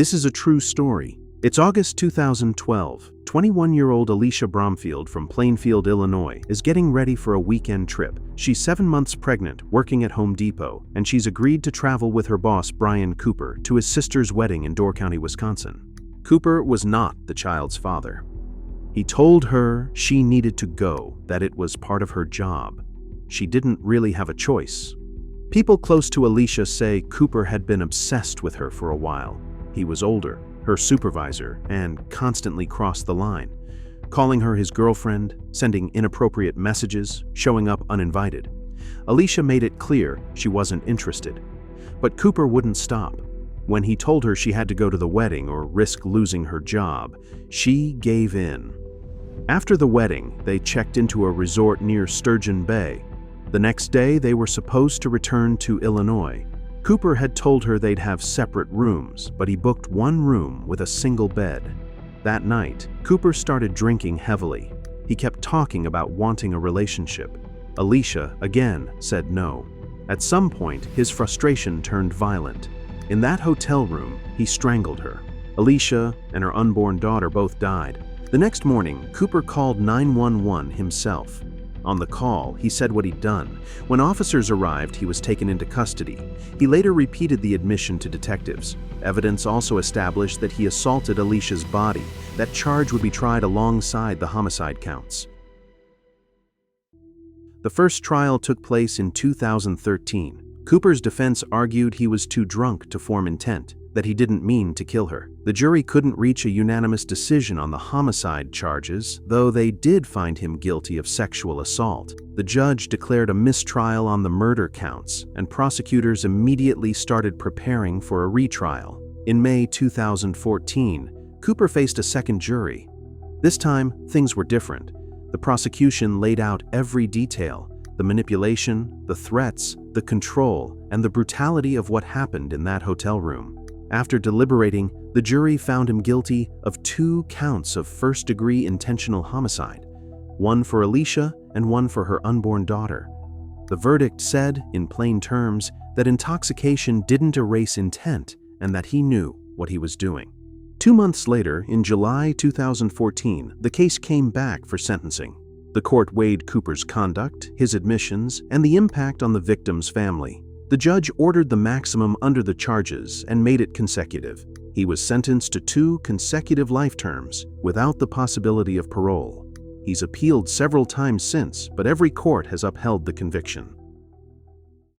This is a true story. It's August 2012. 21-year-old Alisha Bromfield from Plainfield, Illinois, is getting ready for a weekend trip. She's 7 months pregnant, working at Home Depot, and she's agreed to travel with her boss, Brian Cooper, to his sister's wedding in Door County, Wisconsin. Cooper was not the child's father. He told her she needed to go, that it was part of her job. She didn't really have a choice. People close to Alisha say Cooper had been obsessed with her for a while. He was older, her supervisor, and constantly crossed the line, calling her his girlfriend, sending inappropriate messages, showing up uninvited. Alisha made it clear she wasn't interested. But Cooper wouldn't stop. When he told her she had to go to the wedding or risk losing her job, she gave in. After the wedding, they checked into a resort near Sturgeon Bay. The next day, they were supposed to return to Illinois. Cooper had told her they'd have separate rooms, but he booked one room with a single bed. That night, Cooper started drinking heavily. He kept talking about wanting a relationship. Alisha, again, said no. At some point, his frustration turned violent. In that hotel room, he strangled her. Alisha and her unborn daughter both died. The next morning, Cooper called 911 himself. On the call, he said what he'd done. When officers arrived, he was taken into custody. He later repeated the admission to detectives. Evidence also established that he assaulted Alisha's body. That charge would be tried alongside the homicide counts. The first trial took place in 2013. Cooper's defense argued he was too drunk to form intent, that he didn't mean to kill her. The jury couldn't reach a unanimous decision on the homicide charges, though they did find him guilty of sexual assault. The judge declared a mistrial on the murder counts, and prosecutors immediately started preparing for a retrial. In May 2014, Cooper faced a second jury. This time, things were different. The prosecution laid out every detail: the manipulation, the threats, the control, and the brutality of what happened in that hotel room. After deliberating, the jury found him guilty of 2 counts of first-degree intentional homicide, one for Alisha and one for her unborn daughter. The verdict said, in plain terms, that intoxication didn't erase intent and that he knew what he was doing. 2 months later, in July 2014, the case came back for sentencing. The court weighed Cooper's conduct, his admissions, and the impact on the victim's family. The judge ordered the maximum under the charges and made it consecutive. He was sentenced to 2 consecutive life terms without the possibility of parole. He's appealed several times since, but every court has upheld the conviction.